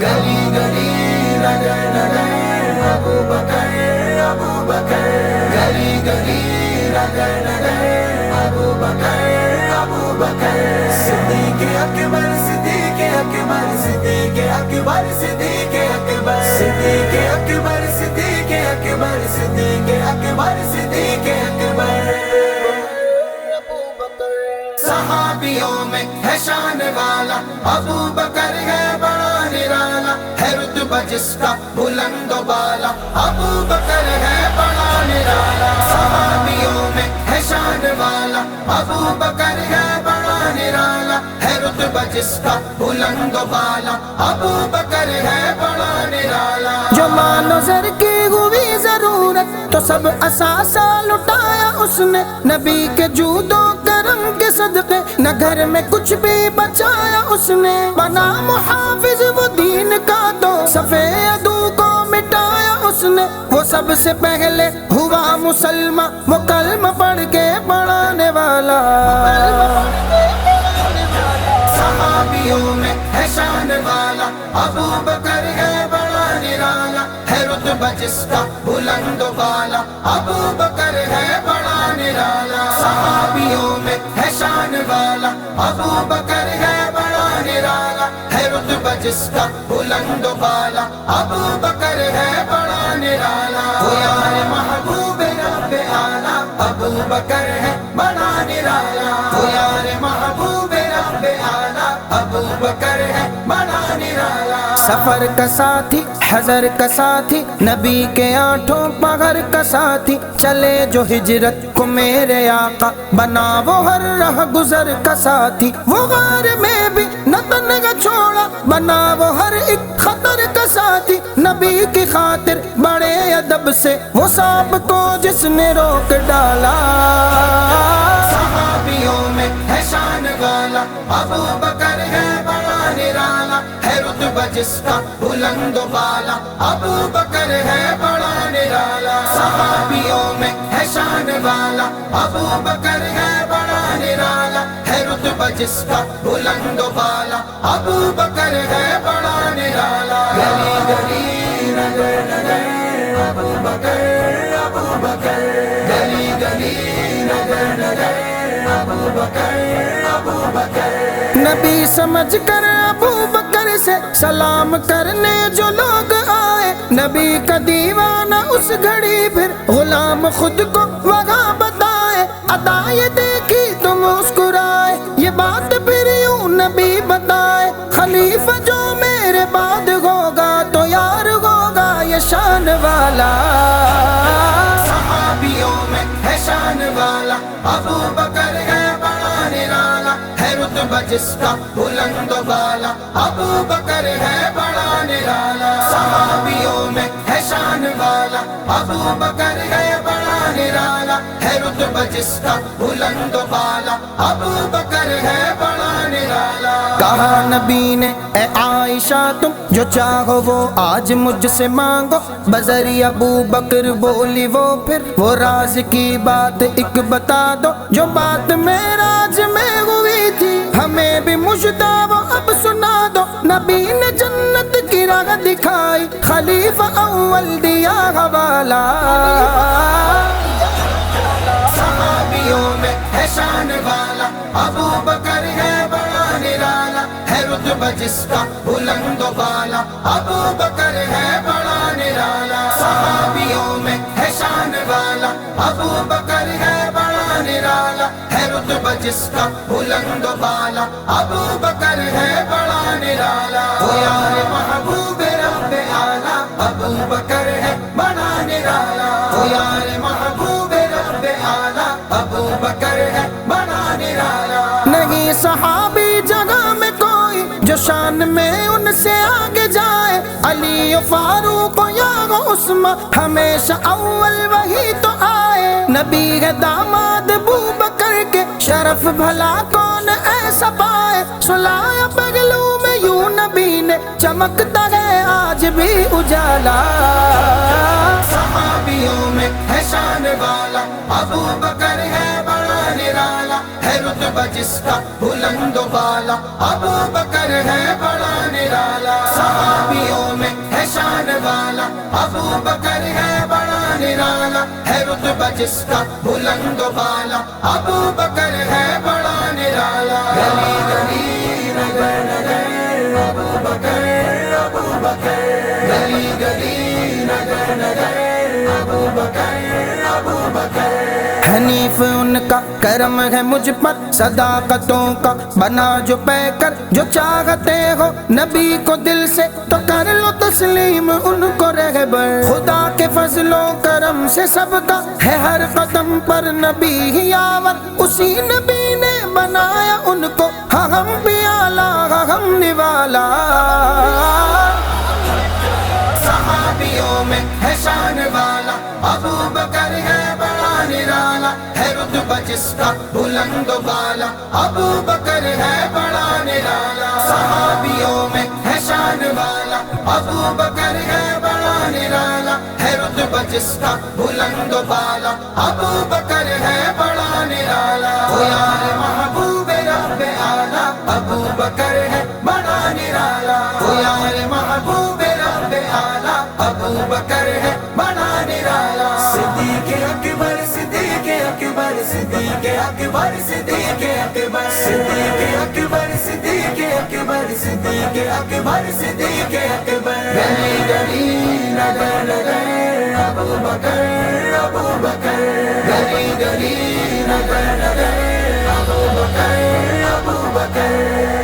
گلی گلی نگر نگر ابو بکر ابو بکر، گلی گلی نگر نگر ابو بکر ابو بکر، صدیق اکبر صدیق اکبر صدیق اکبر صدیق اکبر صدیق اکبر صدیق اکبر صدیق اکبر صدیق اکبر، صحابیوں میں ہے شان والا ابو بکر ہے بڑا نرالا، ہے رتبہ جس کا بلند و بالا ابو بکر ہے بڑا نرالا، صحابیوں میں ہے شان والا ابو بکر ہے بڑا نرالا، ہے رتبہ جس کا بلند و بالا ابو بکر ہے بڑا نرالا، جو مال و زر کی ہوئی ضرورت تو سب اثاثہ لٹایا اس نے، نبی کے جود و کرم کے صدقے نہ گھر میں کچھ بھی بچایا اس نے، بنا محافظ وہ دین کا تو صفے عدو کو مٹایا اس نے، وہ سب سے پہلے ہوا مسلمان وہ کلمہ پڑھ کے پڑھانے والا، صحابیوں میں ہے شان والا ابو بکر ہے بڑا نرالا، ہے رتبہ جس کا بلند و بالا ابو بکر ہے بڑا نرالا، صحابیوں میں ہے شان والا ابو بکر ہے بڑا نرالا، ہے رتبہ جس کا بلند و بالا ابو بکر ہے بڑا نرالا، وہ یار محبوب رب اعلیٰ ابو بکر ہے بڑا نرالا، وہ یار محبوب رب اعلیٰ ابو بکر ہے بڑا نرالا، سفر کا ساتھی حضر کا ساتھی نبی کے آٹھوں پہر کا ساتھی، چلے جو ہجرت کو میرے آقا بنا وہ ہر رہ گزر کا ساتھی، وہ غار میں بھی نہ تنگا چھوڑا بنا وہ ہر ایک خطر کا ساتھی، نبی کی خاطر بڑے ادب سے وہ سانپ کو جس نے روک ڈالا، صحابیوں میں ہے شان والا ابو بکر ہے بڑا نرالا، ہے رتبہ جس کا بلند و بالا ابو بکر ہے بڑا نرالا، صحابیوں میں ہے شان والا ابو بکر ہے بڑا نرالا، ہے رتبہ جس کا بلند و بالا ابو بکر ہے بڑا نرالا، گلی گلی نگر نگر ابو بکر ابو بکر، گلی گلی نگر نگر ابو بکر ابو بکر، نبی سمجھ کر ابو بکر سے سلام کرنے جو لوگ آئے، نبی کا دیوانہ اس گھڑی پھر غلام خود کو وہاں بتائے، ادا یہ دیکھی تو مسکرائے، یہ بات پھر یوں نبی بتائے، خلیفہ جو میرے بعد ہوگا تو یار ہوگا یہ شان والا، صحابیوں میں ہے شان والا ابو بکر ہے بڑا نرالا، ہے رتبہ جس کا بلند و بالا ابو بکر ہے بڑا نرالا، صحابیوں میں ہے شان والا ابو بکر ہے بڑا نرالا، ہے رتبہ جس کا بلند و بالا ابو بکر ہے بڑا نرالا، کہا نبی نے اے عائشہ تم جو چاہو وہ آج مجھ سے مانگو، بذریعہ ابو بکر بولی وہ پھر وہ راز کی بات ایک بتا دو، جو بات معراج میں ہوئی تھی ہمیں بھی مجھتا وہ اب سنا دو، نبی نے جنت کی راہ دکھائی خلیفہ اول دیا حوالہ، صحابیوں میں ہے شان والا ابو بکر ہے بڑا نرالا، ہے رتبہ جس کا بلند و بالا ابو بکر ہے بڑا نرالا، صحابیوں میں ہے شان والا ابو بکر ہے بڑا نرالا، ہے رتبہ جس کا بلند و بالا ابو بکر ہے بڑا نرالا، وہ یار محبوب رب اعلیٰ ابو بکر ہے بڑا نرالا، وہ یار محبوب رب اعلیٰ ابو بکر ہے بڑا نرالا، نہیں صحابی جگہ میں کوئی جو شان میں ان سے آگے جائے، علی و فاروق و یا عثمان ہمیشہ اول وہی تو آئے، نبی ہے داماد ابو بکر کے شرف بھلا کون ایسا پائے، سلایا پگلو میں یوں نبی نے چمکتا ہے آج بھی اجالا، صحابیوں میں ہے شان والا ابو بکر ہے بڑا نرالا، ہے رتبہ جس کا بلند و بالا ابو بکر ہے بڑا نرالا، صحابی بکر ہے بڑا نرالا ہے رتبہ جس کا بلند و بالا ابو بکر ہے بڑا نرالا گلی گلی نگر نگر ابو بکر ابو بکر گلی گلی نگر نگر ابو بکر ابو بکر حنیف ان کا کرم ہے مجھ پر صداقتوں کا بنا جو پے کر جو چاہتے ہو نبی کو دل سے تو کر لو تسلیم ان کو رہبر خدا کے فضل و کرم سے سب کا ہے ہر قدم پر نبی ہی آور اسی نبی نے بنایا ان کو ہاں ہم بھی اعلیٰ ہاں ہم نوالا صحابیوں میں ہے شان والا ابو بکر ہے بڑا نرالا ہے رتبہ جس کا بلند و بالا ابو بکر ہے بڑا نرالا صحابیوں میں ہے شان والا ابو بکر ہے بڑا نرالا ہے رتبہ جس کا بلند و بالا ابو بکر ہے بڑا نرالا او یار محبوب رب اعلیٰ ابو بکر ہے بڑا نرالا او یار محبوب رب اعلیٰ ابو بکر ہے بڑا نرالا صدیق اکبر صدیق اکبر صدیق اکبر صدیق اکبر صدیق اکبر صدیق اکبر صدیق اکبر صدیق اکبر گلی گلی نگر نگر ابو بکر ابو بکر گلی گلی نگر نگر ابو بکر ابو بکر